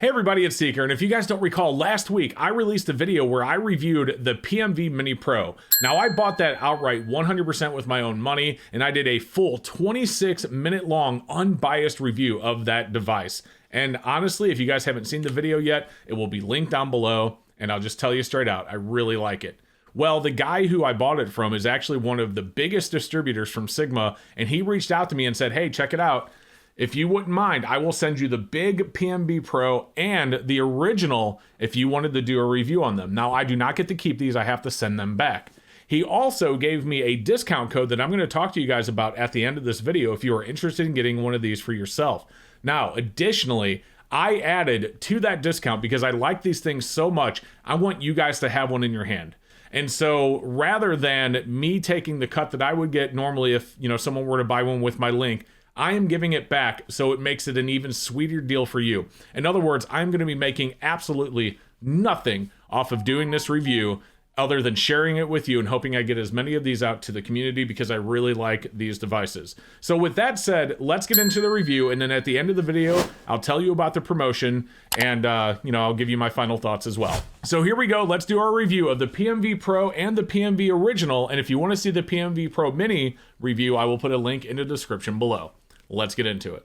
Hey everybody, it's Seeker, and if you guys don't recall, last week I released a video where I reviewed the PMV Mini Pro. Now I bought that outright 100% with my own money, and I did a full 26-minute long unbiased review of that device. And honestly, if you guys haven't seen the video yet, it will be linked down below, and I'll just tell you straight out, I really like it. Well, the guy who I bought it from is actually one of the biggest distributors from Sigma, and he reached out to me and said, hey, check it out. If you wouldn't mind, I will send you the big PMV Pro and the original if you wanted to do a review on them. Now, I do not get to keep these. I have to send them back. He also gave me a discount code that I'm going to talk to you guys about at the end of this video if you are interested in getting one of these for yourself. Now, additionally, I added to that discount because I like these things so much, I want you guys to have one in your hand. And so rather than me taking the cut that I would get normally if, someone were to buy one with my link, I am giving it back, so it makes it an even sweeter deal for you. In other words, I'm going to be making absolutely nothing off of doing this review other than sharing it with you and hoping I get as many of these out to the community because I really like these devices. So with that said, let's get into the review, and then at the end of the video, I'll tell you about the promotion, and I'll give you my final thoughts as well. So here we go. Let's do our review of the PMV Pro and the PMV Original, and if you want to see the PMV Pro Mini review, I will put a link in the description below. Let's get into it.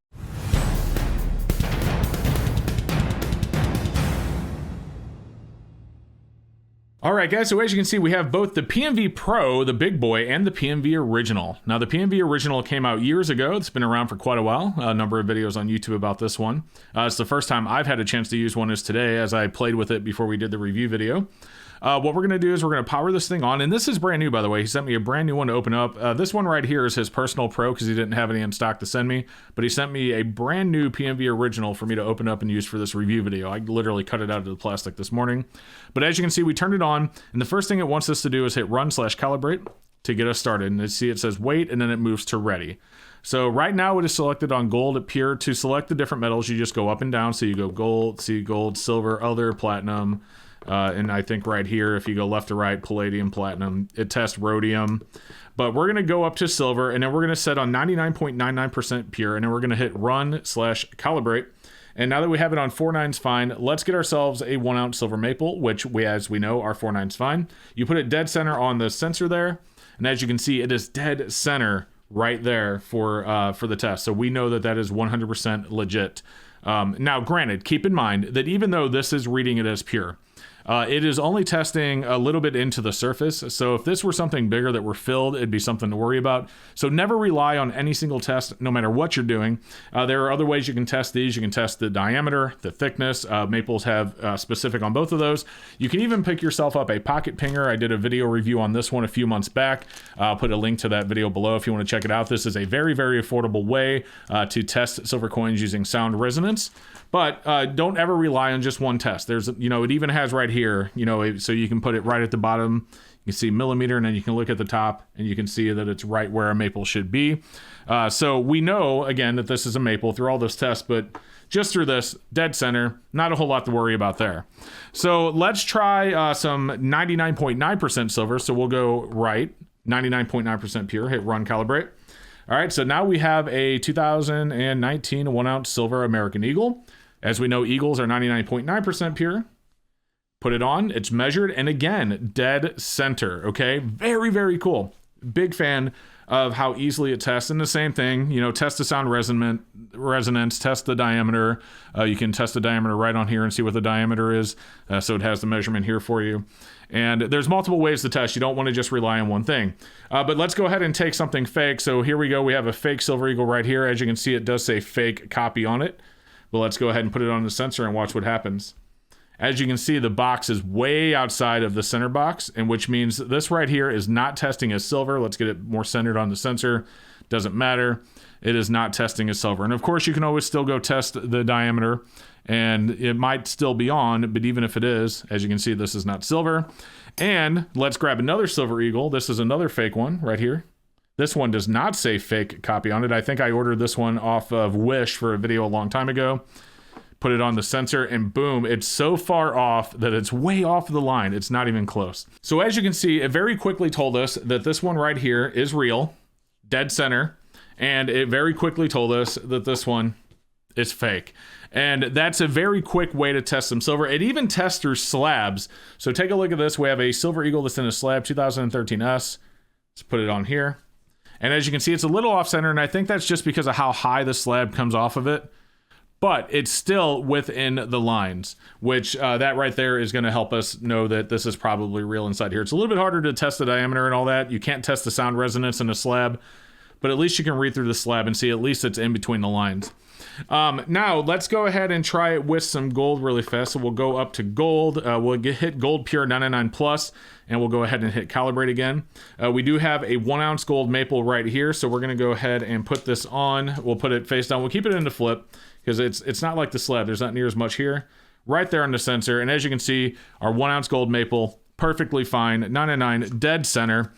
All right, guys, so as you can see, we have both the PMV Pro, the big boy, and the PMV Original. Now, the PMV Original came out years ago. It's been around for quite a while. A number of videos on YouTube about this one. It's the first time I've had a chance to use one is today, as I played with it before we did the review video. What we're going to do is we're going to power this thing on, and this is brand new, by the way. He sent me a brand new one to open up. This one right here is his personal Pro because he didn't have any in stock to send me, but he sent me a brand new PMV Original for me to open up and use for this review video. I literally cut it out of the plastic this morning. But as you can see, we turned it on, and the first thing it wants us to do is hit run/calibrate to get us started. And you see it says wait, and then it moves to ready. So right now it is selected on gold at pure. To select the different metals, you just go up and down. So you go gold, see gold, silver, other, platinum, and I think right here, if you go left to right, palladium, platinum, it tests rhodium. But we're going to go up to silver, and then we're going to set on 99.99% pure, and then we're going to hit run/calibrate. And now that we have it on 4.9's fine, let's get ourselves a 1 ounce silver maple, which as we know, our 4.9's fine. You put it dead center on the sensor there, and as you can see, it is dead center right there for the test. So we know that that is 100% legit. Now, granted, keep in mind that even though this is reading it as pure, it is only testing a little bit into the surface. So if this were something bigger that were filled, it'd be something to worry about. So never rely on any single test, no matter what you're doing. There are other ways you can test these. You can test the diameter, the thickness. Maples have specific on both of those. You can even pick yourself up a pocket pinger. I did a video review on this one a few months back. I'll put a link to that video below if you want to check it out. This is a very, very affordable way to test silver coins using sound resonance. But don't ever rely on just one test. There's, it even has right here, so you can put it right at the bottom. You can see millimeter, and then you can look at the top, and you can see that it's right where a maple should be. So we know, again, that this is a maple through all this test, but just through this, dead center, not a whole lot to worry about there. So let's try some 99.9% silver. So we'll go right, 99.9% pure, hit run calibrate. All right, so now we have a 2019 1 ounce silver American Eagle. As we know, Eagles are 99.9% pure. Put it on, it's measured, and again, dead center, okay? Very, very cool. Big fan of how easily it tests. And the same thing, test the sound resonance, test the diameter. You can test the diameter right on here and see what the diameter is. So it has the measurement here for you. And there's multiple ways to test. You don't want to just rely on one thing. But let's go ahead and take something fake. So here we go. We have a fake Silver Eagle right here. As you can see, it does say fake copy on it. But let's go ahead and put it on the sensor and watch what happens. As you can see, the box is way outside of the center box, and which means this right here is not testing as silver. Let's get it more centered on the sensor. Doesn't matter. It is not testing as silver. And of course, you can always still go test the diameter, and it might still be on, but even if it is, as you can see, this is not silver. And let's grab another Silver Eagle. This is another fake one right here. This one does not say fake copy on it. I think I ordered this one off of Wish for a video a long time ago. Put it on the sensor, and boom, it's so far off that it's way off the line. It's not even close. So as you can see, it very quickly told us that this one right here is real, dead center, and it very quickly told us that this one is fake. And that's a very quick way to test some silver. It even tests through slabs. So take a look at this. We have a Silver Eagle that's in a slab 2013S. Let's put it on here. And as you can see, it's a little off center, and I think that's just because of how high the slab comes off of it. But it's still within the lines, which that right there is going to help us know that this is probably real inside here. It's a little bit harder to test the diameter and all that. You can't test the sound resonance in a slab, but at least you can read through the slab and see at least it's in between the lines. Now, let's go ahead and try it with some gold really fast. So we'll go up to gold. We'll hit gold pure 99 plus, and we'll go ahead and hit calibrate again. We do have a 1 ounce gold maple right here, so we're going to go ahead and put this on. We'll put it face down. We'll keep it in the flip because it's not like the slab. There's not near as much here. Right there on the sensor, and as you can see, our 1 ounce gold maple, perfectly fine, 99 dead center.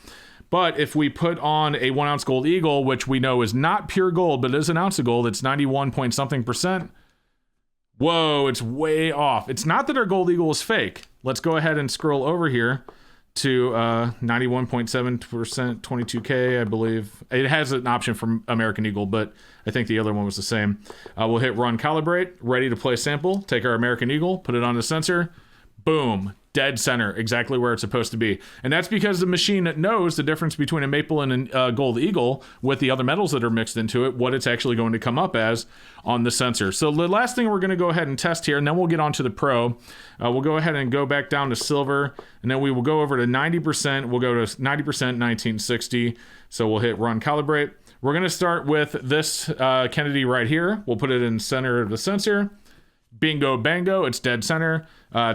But if we put on a 1 ounce gold eagle, which we know is not pure gold, but is an ounce of gold, it's 91 point something percent. Whoa, it's way off. It's not that our gold eagle is fake. Let's go ahead and scroll over here to 91.7%, 22K, I believe. It has an option for American Eagle, but I think the other one was the same. We'll hit run calibrate, ready to play sample, take our American Eagle, put it on the sensor, boom, dead center, exactly where it's supposed to be. And that's because the machine knows the difference between a maple and a gold eagle with the other metals that are mixed into it, what it's actually going to come up as on the sensor. So the last thing we're going to go ahead and test here, and then we'll get on to the Pro. We'll go ahead and go back down to silver, and then we will go over to 90%. We'll go to 90% 1960. So we'll hit run calibrate. We're going to start with this Kennedy right here. We'll put it in the center of the sensor. Bingo bango, it's dead center.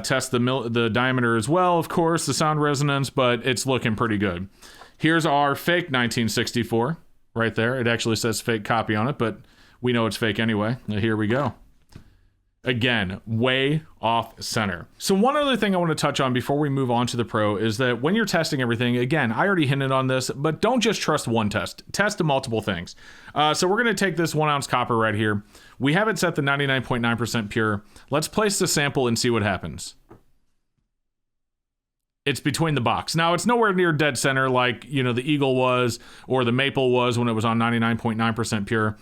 Test the diameter as well, of course, the sound resonance, but it's looking pretty good. Here's our fake 1964 right there. It actually says fake copy on it, but we know it's fake anyway. Here we go. Again, way off center. So one other thing I want to touch on before we move on to the Pro is that when you're testing everything, again, I already hinted on this, but don't just trust one test. Test multiple things. So we're going to take this 1 ounce copper right here. We have it set to 99.9% pure. Let's place the sample and see what happens. It's between the box. Now, it's nowhere near dead center like, you know, the Eagle was or the Maple was when it was on 99.9% pure.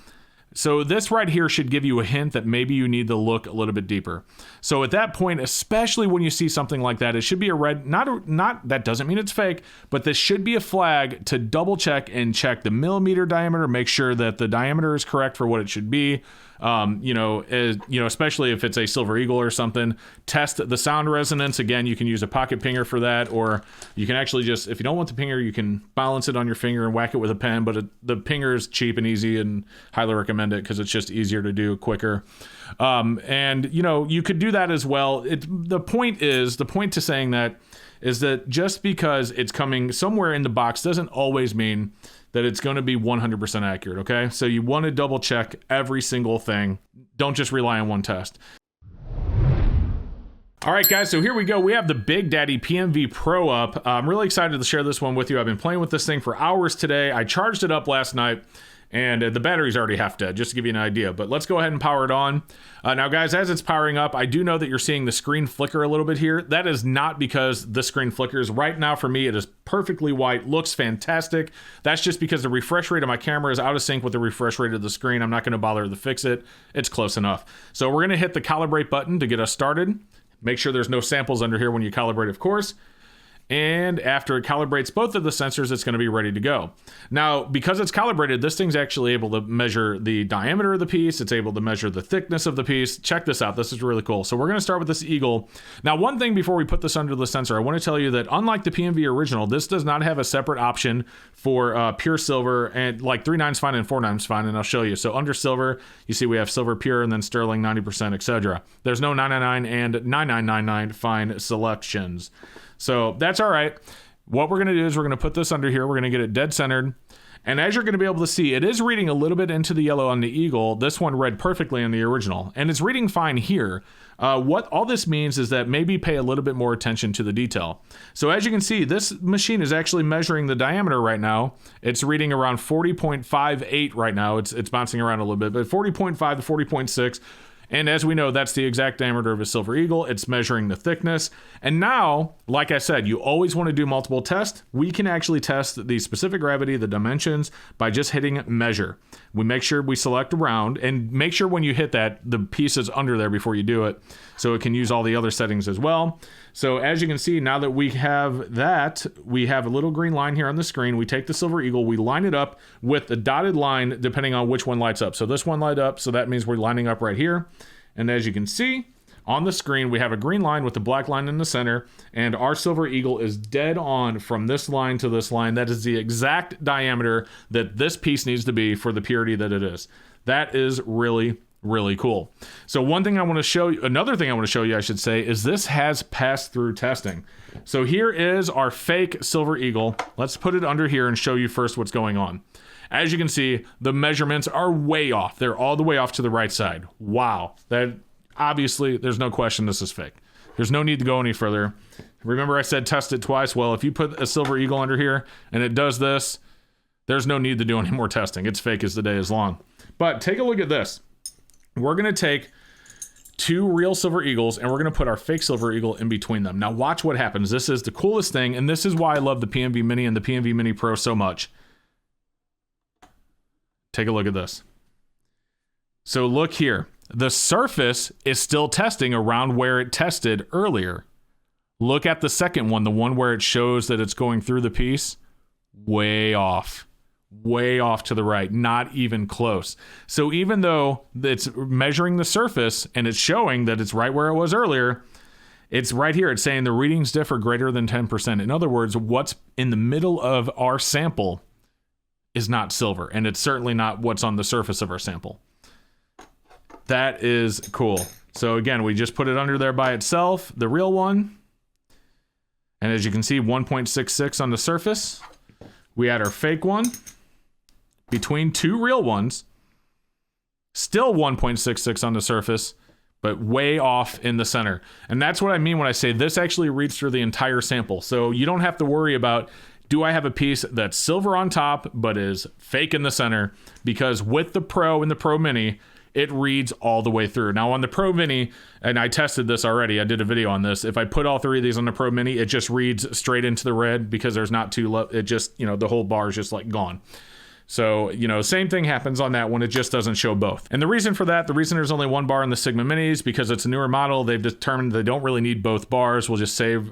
So this right here should give you a hint that maybe you need to look a little bit deeper. So at that point, especially when you see something like that, it should be a red, not that doesn't mean it's fake, but this should be a flag to double check and check the millimeter diameter, make sure that the diameter is correct for what it should be. Especially if it's a Silver Eagle or something, test the sound resonance. Again, you can use a pocket pinger for that, or you can actually just, if you don't want the pinger, you can balance it on your finger and whack it with a pen, but the pinger is cheap and easy and highly recommend it because it's just easier to do, quicker. You could do that as well. The point to saying that is that just because it's coming somewhere in the box doesn't always mean that it's going to be 100% accurate, okay? So you want to double check every single thing. Don't just rely on one test. All right, guys, so here we go. We have the Big Daddy PMV Pro up. I'm really excited to share this one with you. I've been playing with this thing for hours today. I charged it up last night, and the battery's already half dead, just to give you an idea. But let's go ahead and power it on. Now, guys, as it's powering up, I do know that you're seeing the screen flicker a little bit here. That is not because the screen flickers. Right now, for me, it is perfectly white, looks fantastic. That's just because the refresh rate of my camera is out of sync with the refresh rate of the screen. I'm not going to bother to fix it. It's close enough. So we're going to hit the calibrate button to get us started. Make sure there's no samples under here when you calibrate, of course. And after it calibrates both of the sensors, it's going to be ready to go. Now, because it's calibrated, this thing's actually able to measure the diameter of the piece. It's able to measure the thickness of the piece. Check this out. This is really cool. So we're going to start with this Eagle. Now, one thing before we put this under the sensor, I want to tell you that unlike the PMV original, this does not have a separate option for pure silver, and like 3.9's fine and 4.9's fine, and I'll show you. So under silver, you see we have silver pure and then sterling 90%, etc. There's no 999 and 9999 fine selections. So that's all right. What we're going to do is we're going to put this under here. We're going to get it dead centered. And as you're going to be able to see, it is reading a little bit into the yellow on the Eagle. This one read perfectly on the original. And it's reading fine here. What all this means is that maybe pay a little bit more attention to the detail. So as you can see, this machine is actually measuring the diameter right now. It's reading around 40.58 right now. It's bouncing around a little bit, but 40.5 to 40.6. And as we know, that's the exact diameter of a silver eagle. It's measuring the thickness. And now, like I said, you always want to do multiple tests. We can actually test the specific gravity, the dimensions, by just hitting measure. We make sure we select round, and make sure when you hit that, the piece is under there before you do it, so it can use all the other settings as well. So as you can see, now that we have that, we have a little green line here on the screen. We take the silver eagle, we line it up with the dotted line depending on which one lights up. So this one light up, so that means we're lining up right here. And as you can see on the screen, we have a green line with the black line in the center, and our silver eagle is dead on from this line to this line. That is the exact diameter that this piece needs to be for the purity that it is. That is really cool. So one thing I want to show you, another thing I want to show you, I should say, is this has passed through testing. So here is our fake silver eagle. Let's put it under here and show you first what's going on. As you can see, the measurements are way off. They're all the way off to the right side. Wow. That obviously, there's no question this is fake. There's no need to go any further. Remember I said test it twice? Well, if you put a silver eagle under here and it does this, there's no need to do any more testing. It's fake as the day is long. But take a look at this. We're going to take two real silver eagles and we're going to put our fake silver eagle in between them. Now watch what happens. This is the coolest thing, and this is why I love the PMV Mini and the PMV Mini Pro so much. Take a look at this. So look here. The surface is still testing around where it tested earlier. Look at the second one, the one where it shows that it's going through the piece. Way off to the right, not even close. So even though it's measuring the surface and it's showing that it's right where it was earlier, it's right here. It's saying the readings differ greater than 10%. In other words, what's in the middle of our sample is not silver, and it's certainly not what's on the surface of our sample. That is cool. So again, we just put it under there by itself, the real one. And as you can see, 1.66 on the surface. We add our fake one between two real ones. Still 1.66 on the surface, but way off in the center. And that's what I mean when I say this actually reads through the entire sample. So you don't have to worry about, do I have a piece that's silver on top but is fake in the center? Because with the Pro and the Pro Mini, it reads all the way through. Now on the Pro Mini, and I tested this already, I did a video on this. If I put all three of these on the Pro Mini, it just reads straight into the red because there's not too low. It just, the whole bar is just like gone. So, same thing happens on that one. It just doesn't show both. And the reason for that, the reason there's only one bar in the Sigma Minis, because it's a newer model, they've determined they don't really need both bars. We'll just save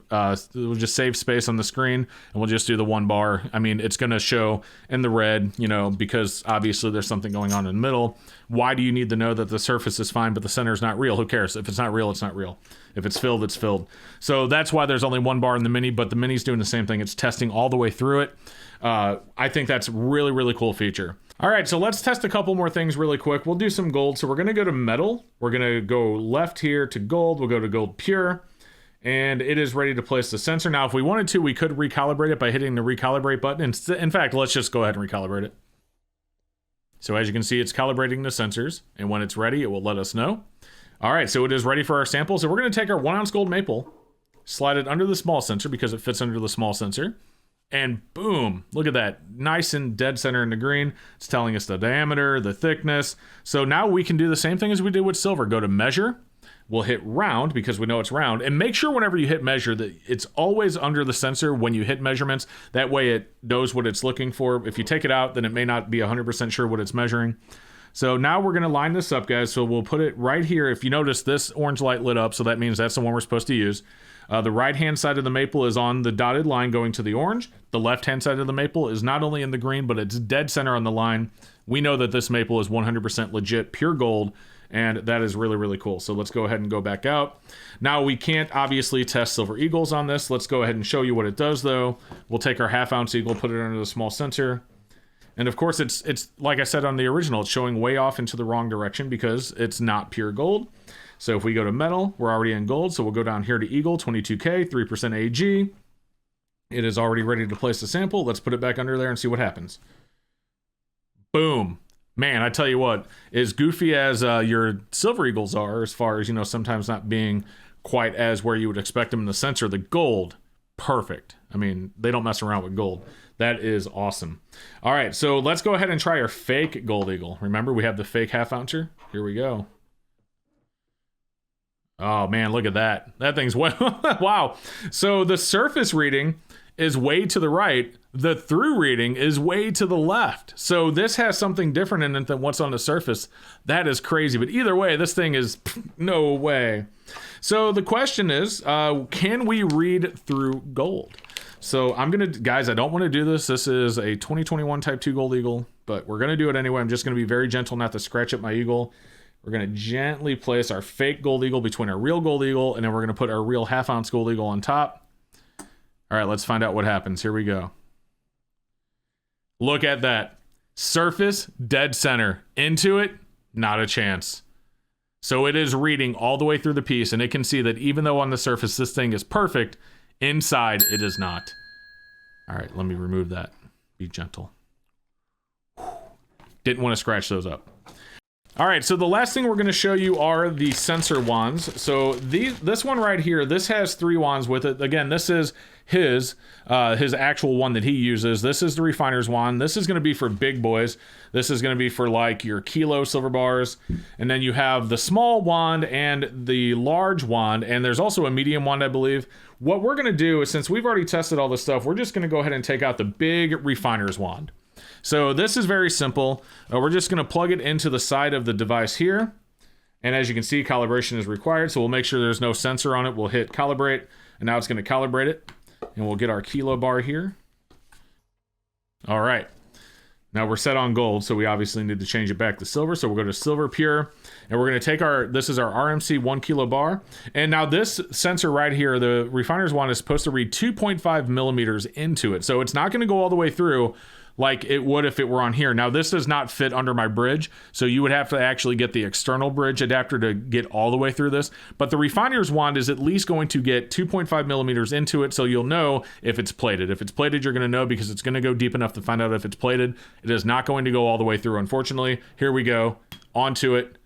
space on the screen, and we'll just do the one bar. I mean, it's going to show in the red, because obviously there's something going on in the middle. Why do you need to know that the surface is fine, but the center is not real? Who cares? If it's not real, it's not real. If it's filled, it's filled. So that's why there's only one bar in the Mini, but the Mini's doing the same thing. It's testing all the way through it. I think that's really cool feature. All right, so let's test a couple more things really quick. We'll do some gold. So we're going to go to metal. We're going to go left here to gold. We'll go to gold pure, and it is ready to place the sensor. Now, if we wanted to, we could recalibrate it by hitting the recalibrate button. In fact, let's just go ahead and recalibrate it. So as you can see, it's calibrating the sensors, and when it's ready, it will let us know. All right, so it is ready for our sample. So we're going to take our 1 ounce gold maple, slide it under the small sensor because it fits under the small sensor. And boom, look at that, nice and dead center in the green. It's telling us the diameter, the thickness. So now we can do the same thing as we did with silver. Go to measure, we'll hit round because we know it's round, and make sure whenever you hit measure that it's always under the sensor when you hit measurements. That way it knows what it's looking for. If you take it out, then it may not be 100% sure what it's measuring. So now we're gonna line this up, guys. So we'll put it right here. If you notice, this orange light lit up, so that means that's the one we're supposed to use. The right-hand side of the maple is on the dotted line going to the orange. The left-hand side of the maple is not only in the green, but it's dead center on the line. We know that this maple is 100% legit, pure gold, and that is really cool. So let's go ahead and go back out. Now, we can't obviously test silver eagles on this. Let's go ahead and show you what it does, though. We'll take our half-ounce eagle, put it under the small sensor. And of course, it's like I said on the original, it's showing way off into the wrong direction because it's not pure gold. So if we go to metal, we're already in gold. So we'll go down here to Eagle, 22K, 3% AG. It is already ready to place the sample. Let's put it back under there and see what happens. Boom. Man, I tell you what, as goofy as your silver eagles are, as far as, sometimes not being quite as where you would expect them in the sensor, the gold, perfect. I mean, they don't mess around with gold. That is awesome. All right, so let's go ahead and try our fake gold eagle. Remember, we have the fake half ouncer. Here we go. Oh man, look at that. That thing's wow. So the surface reading is way to the right. The through reading is way to the left. So this has something different in it than what's on the surface. That is crazy. But either way, this thing is no way. So the question is, can we read through gold? So I'm gonna, guys, I don't want to do this. This is a 2021 Type 2 Gold Eagle, but we're gonna do it anyway. I'm just gonna be very gentle not to scratch up my eagle. We're gonna gently place our fake Gold Eagle between our real Gold Eagle, and then we're gonna put our real half-ounce Gold Eagle on top. All right, let's find out what happens. Here we go. Look at that. Surface, dead center. Into it, not a chance. So it is reading all the way through the piece, and it can see that even though on the surface this thing is perfect, inside it is not. All right, let me remove that. Be gentle. Didn't want to scratch those up. All right, so the last thing we're going to show you are the sensor wands. So this one right here, this has 3 wands with it. Again, this is his actual one that he uses. This is the refiner's wand. This is going to be for big boys. This is going to be for like your kilo silver bars. And then you have the small wand and the large wand. And there's also a medium wand, I believe. What we're going to do is, since we've already tested all this stuff, we're just going to go ahead and take out the big refiner's wand. So this is very simple. We're just going to plug it into the side of the device here. And as you can see, calibration is required. So we'll make sure there's no sensor on it. We'll hit calibrate, and now it's going to calibrate it. And we'll get our kilo bar here. All right. Now we're set on gold, so we obviously need to change it back to silver. So we'll go to silver pure, and we're going to take this is our RMC 1 kilo bar. And now this sensor right here, the refiner's wand, is supposed to read 2.5 millimeters into it. So it's not going to go all the way through like it would if it were on here. Now this does not fit under my bridge, so you would have to actually get the external bridge adapter to get all the way through this. But the refiner's wand is at least going to get 2.5 millimeters into it, so you'll know if it's plated. If it's plated, you're going to know because it's going to go deep enough to find out if it's plated. It is not going to go all the way through, unfortunately. Here we go, onto it.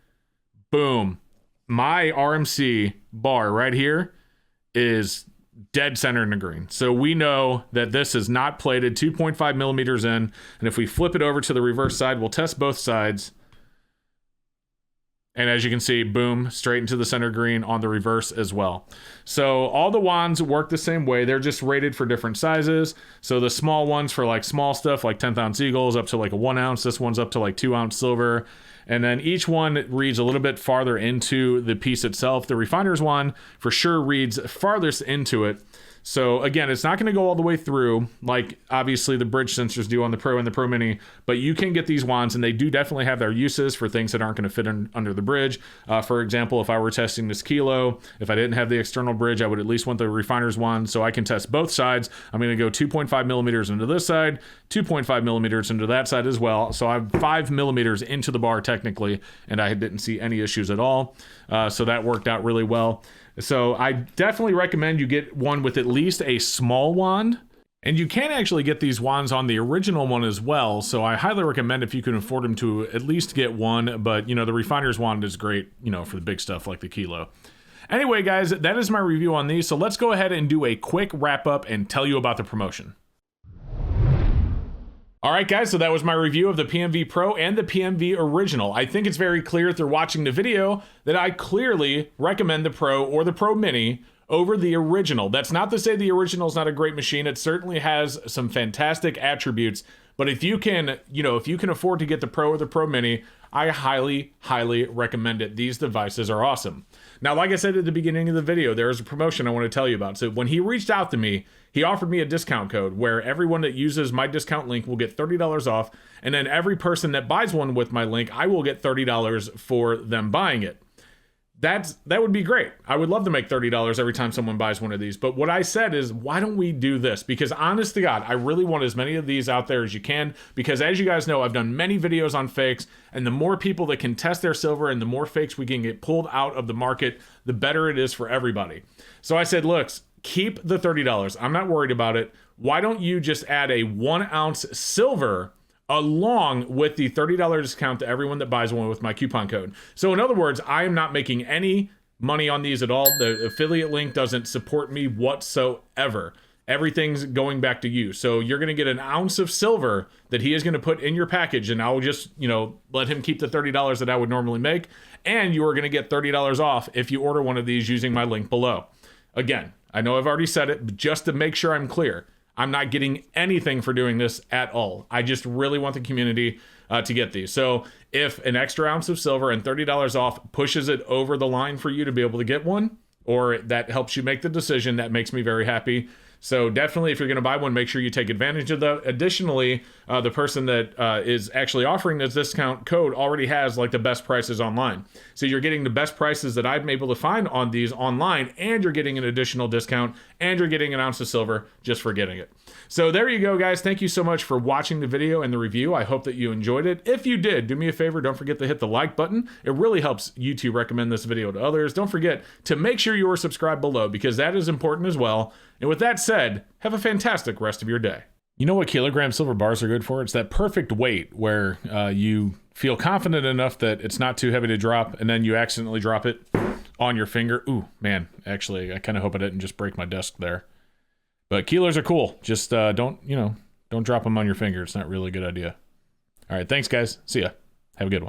Boom. My RMC bar right here is dead center in the green. So we know that this is not plated, 2.5 millimeters in. And if we flip it over to the reverse side, we'll test both sides. And as you can see, boom, straight into the center green on the reverse as well. So all the wands work the same way. They're just rated for different sizes. So the small ones for like small stuff, like 10th ounce eagles, up to like a 1 ounce. This one's up to like 2 ounce silver. And then each one reads a little bit farther into the piece itself. The refiner's one for sure reads farthest into it. So again, it's not going to go all the way through like obviously the bridge sensors do on the Pro and the Pro Mini, but you can get these wands, and they do definitely have their uses for things that aren't going to fit under the bridge. For example, if I were testing this kilo, if I didn't have the external bridge, I would at least want the refiner's wand so I can test both sides. I'm going to go 2.5 millimeters into this side, 2.5 millimeters into that side as well. So I'm 5 millimeters into the bar technically, and I didn't see any issues at all. So that worked out really well. So I definitely recommend you get one with at least a small wand. And you can actually get these wands on the original one as well. So I highly recommend, if you can afford them, to at least get one. But, you know, the refiner's wand is great, you know, for the big stuff like the kilo. Anyway, guys, that is my review on these. So let's go ahead and do a quick wrap up and tell you about the promotion. All right, guys, so that was my review of the PMV Pro and the PMV Original. I think it's very clear if they're watching the video that I clearly recommend the Pro or the Pro Mini over the Original. That's not to say the Original is not a great machine. It certainly has some fantastic attributes. But if you can, you know, if you can afford to get the Pro or the Pro Mini, I highly, highly recommend it. These devices are awesome. Now, like I said at the beginning of the video, there is a promotion I want to tell you about. So when he reached out to me, he offered me a discount code where everyone that uses my discount link will get $30 off. And then every person that buys one with my link, I will get $30 for them buying it. That would be great. I would love to make $30 every time someone buys one of these. But what I said is, why don't we do this? Because honest to God, I really want as many of these out there as you can. Because as you guys know, I've done many videos on fakes. And the more people that can test their silver and the more fakes we can get pulled out of the market, the better it is for everybody. So I said, look, keep the $30. I'm not worried about it. Why don't you just add a 1 ounce silver along with the $30 discount to everyone that buys one with my coupon code? So in other words, I am not making any money on these at all. The affiliate link doesn't support me whatsoever. everything's going back to you. So you're going to get an ounce of silver that he is going to put in your package, and I'll just, let him keep the $30 that I would normally make, and you are going to get $30 off if you order one of these using my link below. Again, I know I've already said it, but just to make sure I'm clear, I'm not getting anything for doing this at all. I just really want the community to get these. So if an extra ounce of silver and $30 off pushes it over the line for you to be able to get one, or that helps you make the decision, that makes me very happy. So definitely, if you're going to buy one, make sure you take advantage of that. Additionally, the person that is actually offering this discount code already has like the best prices online. So you're getting the best prices that I'm able to find on these online, and you're getting an additional discount, and you're getting an ounce of silver just for getting it. So there you go, guys. Thank you so much for watching the video and the review. I hope that you enjoyed it. If you did, do me a favor. Don't forget to hit the like button. It really helps YouTube recommend this video to others. Don't forget to make sure you are subscribed below, because that is important as well. And with that said, have a fantastic rest of your day. You know what kilogram silver bars are good for? It's that perfect weight where you feel confident enough that it's not too heavy to drop, and then you accidentally drop it on your finger. Ooh, man, actually, I kind of hope I didn't just break my desk there. But kilos are cool. Just don't drop them on your finger. It's not really a good idea. All right, thanks, guys. See ya. Have a good one.